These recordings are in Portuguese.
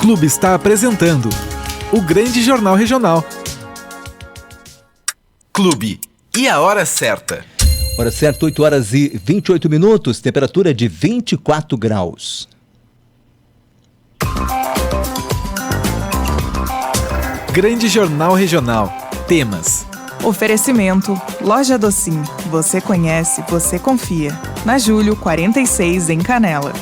Clube está apresentando o Grande Jornal Regional. Clube. E a hora certa? Hora certa, 8 horas e 28 minutos, temperatura de 24 graus. Grande Jornal Regional. Temas. Oferecimento. Loja Docim. Você conhece, você confia. Na Júlio 46, em Canela.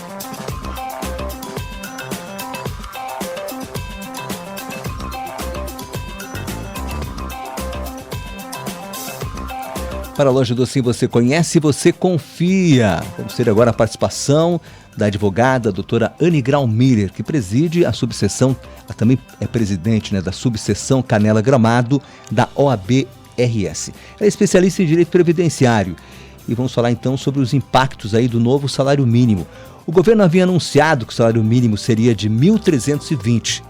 Para a Loja Docim, você conhece, você confia. Vamos ter agora a participação da advogada, a doutora Anne Grau-Miller, que preside a subseção, ela também é presidente, da subseção Canela Gramado, da OAB-RS. Ela é especialista em direito previdenciário. E vamos falar então sobre os impactos aí do novo salário mínimo. O governo havia anunciado que o salário mínimo seria de R$ 1.320,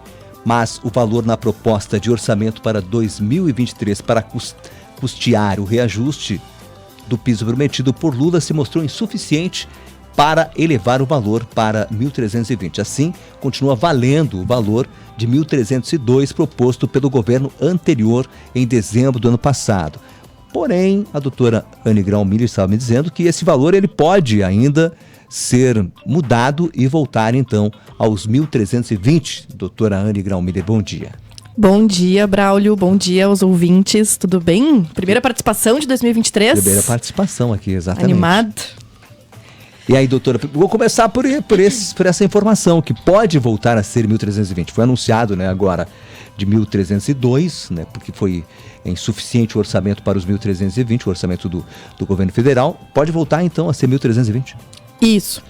mas o valor na proposta de orçamento para 2023 para custear o reajuste do piso prometido por Lula se mostrou insuficiente para elevar o valor para 1.320. Assim, continua valendo o valor de 1.302 proposto pelo governo anterior em dezembro do ano passado. Porém, a doutora Anne Grau-Miller estava me dizendo que esse valor ele pode ainda ser mudado e voltar então aos 1.320. Doutora Anne Grau-Miller, bom dia. Bom dia, Braulio. Bom dia aos ouvintes. Tudo bem? Primeira participação de 2023? Primeira participação aqui, exatamente. Animado? E aí, doutora, vou começar por essa informação, que pode voltar a ser 1.320. Foi anunciado, agora de 1.302, porque foi insuficiente o orçamento para os 1.320, o orçamento do governo federal. Pode voltar, então, a ser 1.320? Isso.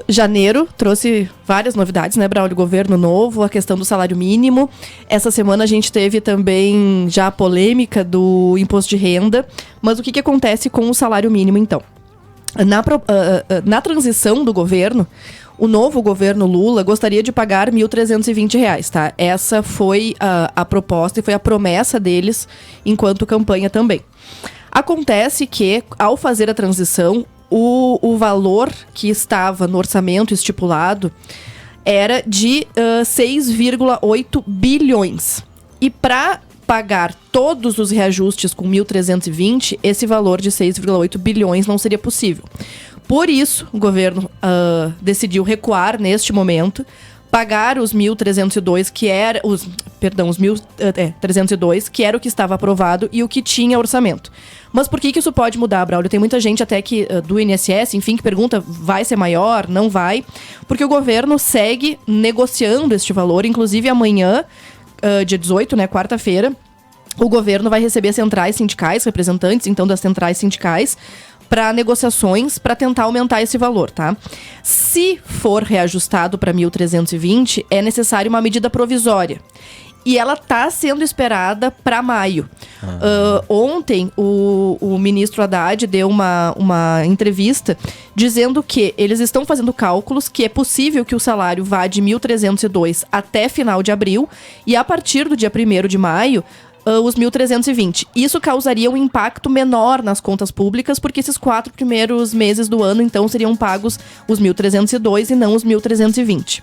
Janeiro trouxe várias novidades, Braulio? Governo novo, a questão do salário mínimo. Essa semana a gente teve também já a polêmica do imposto de renda. Mas o que acontece com o salário mínimo, então? Na transição do governo, o novo governo Lula gostaria de pagar R$ 1.320, tá? Essa foi a proposta e foi a promessa deles enquanto campanha também. Acontece que, ao fazer a transição, o valor que estava no orçamento estipulado era de 6,8 bilhões. E para pagar todos os reajustes com 1.320, esse valor de 6,8 bilhões não seria possível. Por isso, o governo decidiu recuar neste momento, pagar os 1.302, que era os 1.302, que era o que estava aprovado e o que tinha orçamento. Mas por que isso pode mudar, Braulio? Tem muita gente até que do INSS, enfim, que pergunta, vai ser maior? Não vai? Porque o governo segue negociando este valor, inclusive amanhã, dia 18, quarta-feira, o governo vai receber centrais sindicais, representantes, então, das centrais sindicais, para negociações, para tentar aumentar esse valor, tá? Se for reajustado para 1.320, é necessário uma medida provisória. E ela está sendo esperada para maio. Ontem, o ministro Haddad deu uma entrevista dizendo que eles estão fazendo cálculos que é possível que o salário vá de 1.302 até final de abril e a partir do dia 1º de maio, os 1.320. Isso causaria um impacto menor nas contas públicas, porque esses 4 primeiros meses do ano, então, seriam pagos os 1.302 e não os 1.320.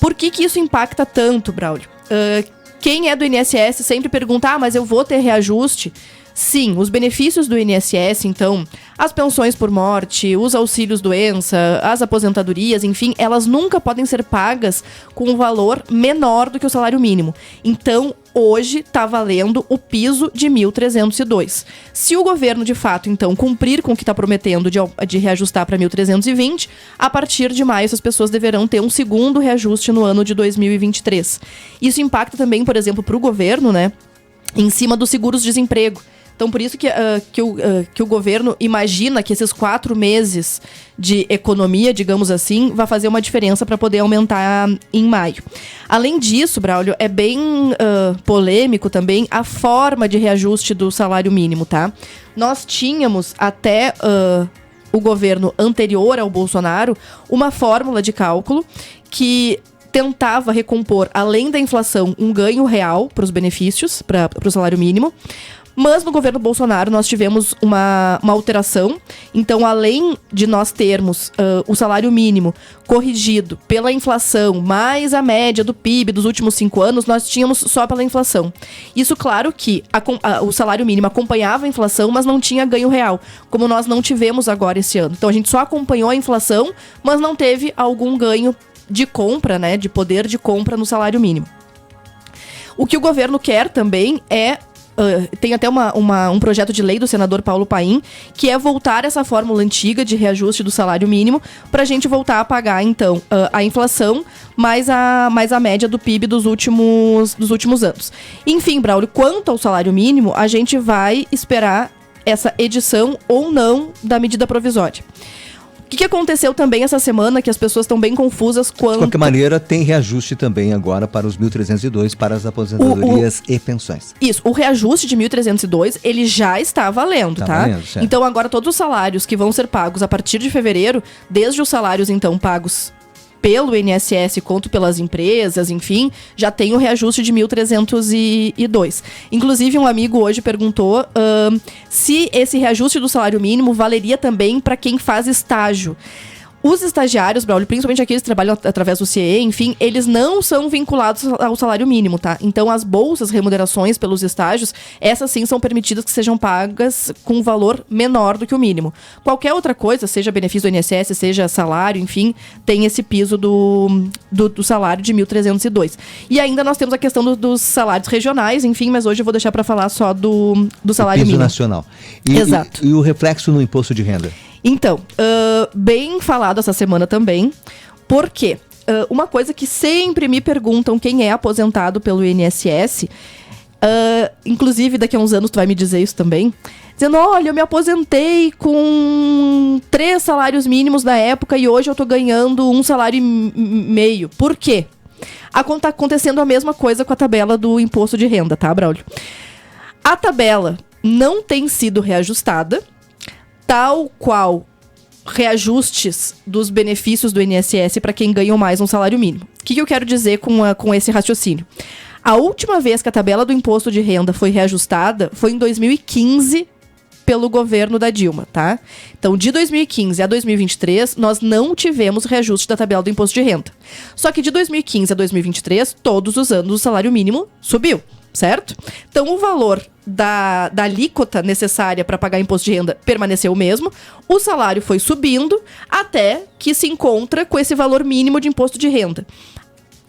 Por que isso impacta tanto, Braulio? Quem é do INSS sempre pergunta, mas eu vou ter reajuste? Sim, os benefícios do INSS, então, as pensões por morte, os auxílios doença, as aposentadorias, enfim, elas nunca podem ser pagas com um valor menor do que o salário mínimo. Então, hoje está valendo o piso de 1.302. Se o governo, de fato, então, cumprir com o que está prometendo de reajustar para 1.320, a partir de maio essas pessoas deverão ter um segundo reajuste no ano de 2023. Isso impacta também, por exemplo, para o governo, em cima dos seguros-desemprego. Então, por isso que o governo imagina que esses 4 meses de economia, digamos assim, vai fazer uma diferença para poder aumentar em maio. Além disso, Braulio, é bem polêmico também a forma de reajuste do salário mínimo, tá? Nós tínhamos até o governo anterior ao Bolsonaro uma fórmula de cálculo que tentava recompor, além da inflação, um ganho real para os benefícios, para o salário mínimo, Mas no governo Bolsonaro nós tivemos uma alteração. Então, além de nós termos o salário mínimo corrigido pela inflação, mais a média do PIB dos últimos 5 anos, nós tínhamos só pela inflação. Isso, claro que o salário mínimo acompanhava a inflação, mas não tinha ganho real, como nós não tivemos agora esse ano. Então, a gente só acompanhou a inflação, mas não teve algum ganho de compra, né, de poder de compra no salário mínimo. O que o governo quer também é tem até um projeto de lei do senador Paulo Paim, que é voltar essa fórmula antiga de reajuste do salário mínimo para a gente voltar a pagar, então, a inflação mais a média do PIB dos últimos anos. Enfim, Braulio, quanto ao salário mínimo, a gente vai esperar essa edição ou não da medida provisória. O que aconteceu também essa semana, que as pessoas estão bem confusas quanto... De qualquer maneira, tem reajuste também agora para os 1.302 para as aposentadorias e pensões. Isso, o reajuste de 1.302, ele já está valendo, tá? Valendo, certo. Então agora todos os salários que vão ser pagos a partir de fevereiro, desde os salários então pagos pelo INSS quanto pelas empresas, enfim, já tem o reajuste de 1.302. Inclusive, um amigo hoje perguntou se esse reajuste do salário mínimo valeria também para quem faz estágio. Os estagiários, Braulio, principalmente aqueles que trabalham através do CIE, enfim, eles não são vinculados ao salário mínimo, tá? Então, as bolsas, remunerações pelos estágios, essas sim são permitidas que sejam pagas com um valor menor do que o mínimo. Qualquer outra coisa, seja benefício do INSS, seja salário, enfim, tem esse piso do salário de 1.302. E ainda nós temos a questão dos salários regionais, enfim, mas hoje eu vou deixar para falar só do salário piso mínimo. Nacional. Exato. E o reflexo no imposto de renda? Então, bem falado essa semana também, porque uma coisa que sempre me perguntam quem é aposentado pelo INSS, inclusive daqui a uns anos tu vai me dizer isso também, dizendo, olha, eu me aposentei com 3 salários mínimos na época e hoje eu tô ganhando 1 salário e meio. Por quê? Tá acontecendo a mesma coisa com a tabela do imposto de renda, tá, Braulio? A tabela não tem sido reajustada, tal qual reajustes dos benefícios do INSS para quem ganha mais um salário mínimo. O que eu quero dizer com esse raciocínio? A última vez que a tabela do imposto de renda foi reajustada foi em 2015 pelo governo da Dilma, tá? Então, de 2015 a 2023, nós não tivemos reajuste da tabela do imposto de renda. Só que de 2015 a 2023, todos os anos o salário mínimo subiu, certo? Então, o valor da alíquota necessária para pagar imposto de renda permaneceu o mesmo, o salário foi subindo até que se encontra com esse valor mínimo de imposto de renda.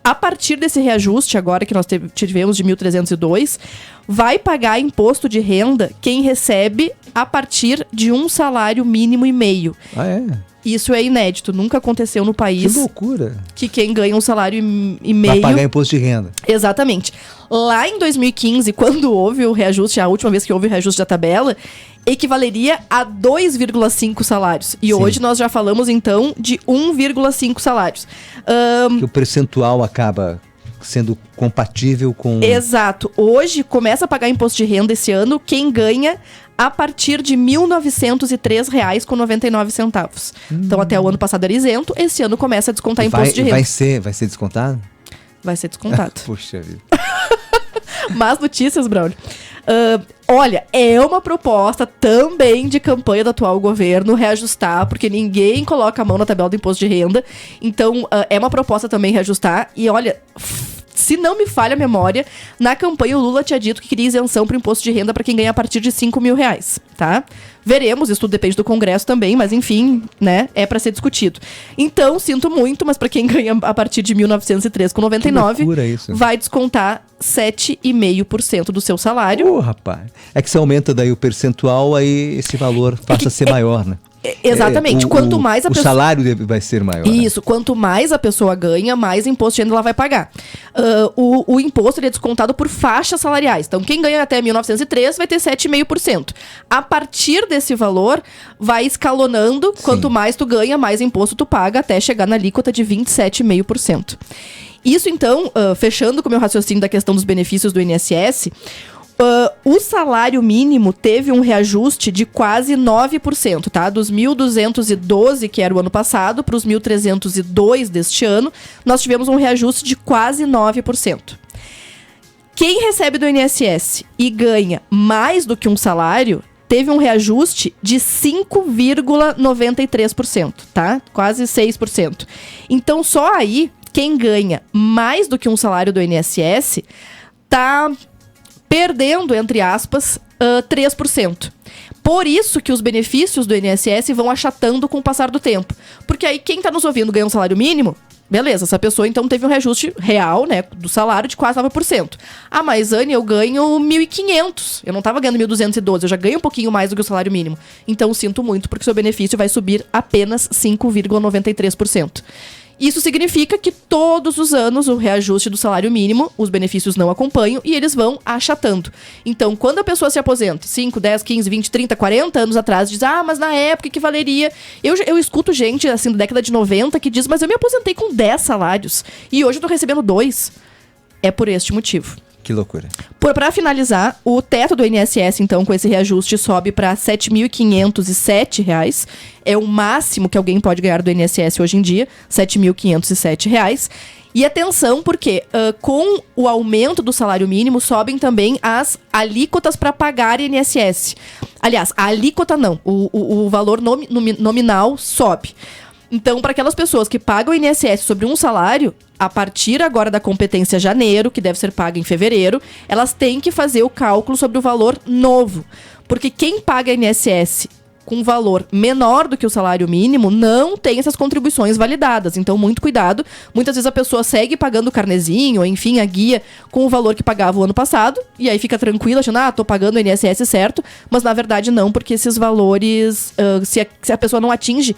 A partir desse reajuste, agora que nós tivemos de 1.302, vai pagar imposto de renda quem recebe a partir de 1 salário mínimo e meio. Ah, é? Isso é inédito, nunca aconteceu no país. Que loucura. Que quem ganha 1 salário e meio... Vai pagar imposto de renda. Exatamente. Lá em 2015, quando houve o reajuste, a última vez que houve o reajuste da tabela, equivaleria a 2,5 salários. E Sim. hoje nós já falamos, então, de 1,5 salários. Que o percentual acaba sendo compatível com... Exato. Hoje, começa a pagar imposto de renda esse ano quem ganha a partir de R$ 1.903,99. Então, até o ano passado era isento, esse ano começa a descontar imposto de renda. Vai ser descontado? Vai ser descontado. Puxa vida. Más notícias, Braulio. Olha, é uma proposta também de campanha do atual governo reajustar, porque ninguém coloca a mão na tabela do imposto de renda. Então, é uma proposta também reajustar. E olha, se não me falha a memória, na campanha o Lula tinha dito que queria isenção para o imposto de renda para quem ganha a partir de R$5.000, tá? Veremos, isso tudo depende do Congresso também, mas enfim, né, é para ser discutido. Então, sinto muito, mas para quem ganha a partir de R$ 1.903,99, vai descontar 7,5% do seu salário. Rapaz, é que se aumenta daí o percentual, aí esse valor passa a ser maior, né? Exatamente. Quanto mais a pessoa... O salário vai ser maior. Isso. Né? Quanto mais a pessoa ganha, mais imposto de renda ela vai pagar. O imposto ele é descontado por faixas salariais. Então, quem ganha até 1.903 vai ter 7,5%. A partir desse valor, vai escalonando. Sim. Quanto mais tu ganha, mais imposto tu paga, até chegar na alíquota de 27,5%. Isso, então, fechando com o meu raciocínio da questão dos benefícios do INSS... o salário mínimo teve um reajuste de quase 9%, tá? Dos 1.212, que era o ano passado, para os 1.302 deste ano, nós tivemos um reajuste de quase 9%. Quem recebe do INSS e ganha mais do que um salário, teve um reajuste de 5,93%, tá? Quase 6%. Então, só aí, quem ganha mais do que um salário do INSS tá perdendo, entre aspas, 3%. Por isso que os benefícios do INSS vão achatando com o passar do tempo. Porque aí quem tá nos ouvindo ganha um salário mínimo, beleza, essa pessoa então teve um reajuste real, né, do salário de quase 9%. Ah, mas Anne, eu ganho 1.500. Eu não tava ganhando 1.212, eu já ganho um pouquinho mais do que o salário mínimo. Então sinto muito, porque seu benefício vai subir apenas 5,93%. Isso significa que todos os anos o reajuste do salário mínimo, os benefícios não acompanham e eles vão achatando. Então, quando a pessoa se aposenta, 5, 10, 15, 20, 30, 40 anos atrás, diz, mas na época que valeria... Eu escuto gente, assim, da década de 90 que diz, mas eu me aposentei com 10 salários e hoje eu tô recebendo 2. É por este motivo. Que loucura. Para finalizar, o teto do INSS, então, com esse reajuste, sobe para R$ 7.507. É o máximo que alguém pode ganhar do INSS hoje em dia, R$ 7.507. E atenção, porque com o aumento do salário mínimo, sobem também as alíquotas para pagar INSS. Aliás, a alíquota não, o valor nominal sobe. Então, para aquelas pessoas que pagam o INSS sobre um salário, a partir agora da competência janeiro, que deve ser paga em fevereiro, elas têm que fazer o cálculo sobre o valor novo. Porque quem paga INSS com um valor menor do que o salário mínimo não tem essas contribuições validadas. Então, muito cuidado. Muitas vezes a pessoa segue pagando o carnezinho, ou enfim, a guia, com o valor que pagava o ano passado, e aí fica tranquila, achando, tô pagando o INSS certo, mas na verdade não, porque esses valores, se a pessoa não atinge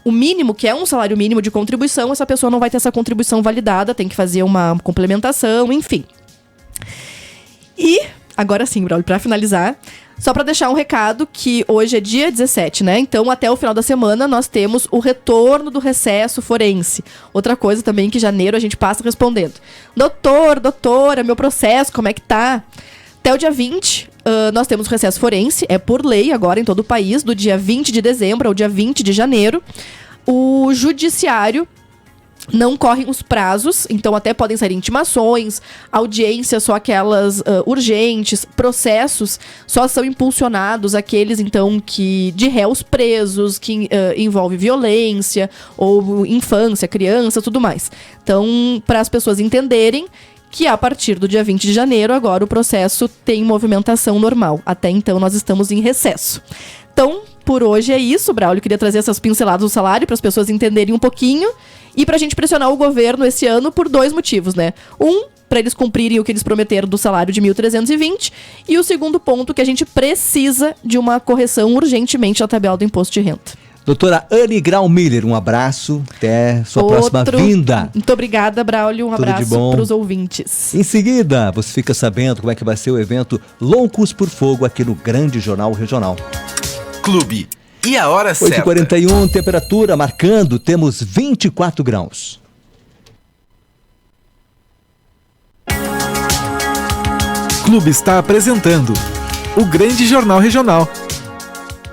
o mínimo, que é um salário mínimo de contribuição, essa pessoa não vai ter essa contribuição validada, tem que fazer uma complementação, enfim. E, agora sim, Braulio, pra finalizar, só pra deixar um recado que hoje é dia 17, né? Então, até o final da semana, nós temos o retorno do recesso forense. Outra coisa também que em janeiro a gente passa respondendo. Doutora, meu processo, como é que tá? Até o dia 20, nós temos o recesso forense, é por lei agora em todo o país, do dia 20 de dezembro ao dia 20 de janeiro. O judiciário não corre os prazos, então até podem sair intimações, audiências só aquelas urgentes, processos só são impulsionados aqueles então que de réus presos, que envolve violência ou infância, criança, tudo mais. Então, para as pessoas entenderem que a partir do dia 20 de janeiro, agora o processo tem movimentação normal. Até então, nós estamos em recesso. Então, por hoje é isso, Braulio. Queria trazer essas pinceladas do salário para as pessoas entenderem um pouquinho e para a gente pressionar o governo esse ano por 2 motivos, né? Para eles cumprirem o que eles prometeram do salário de 1.320 e o segundo ponto, que a gente precisa de uma correção urgentemente na tabela do imposto de renda. Doutora Anne Grau Miller, um abraço, até sua próxima vinda. Muito obrigada, Braulio, um abraço para os ouvintes. Em seguida, você fica sabendo como é que vai ser o evento Loucos por Fogo aqui no Grande Jornal Regional. Clube. E a hora certa? 8h41, temperatura marcando, temos 24 graus. Clube está apresentando o Grande Jornal Regional.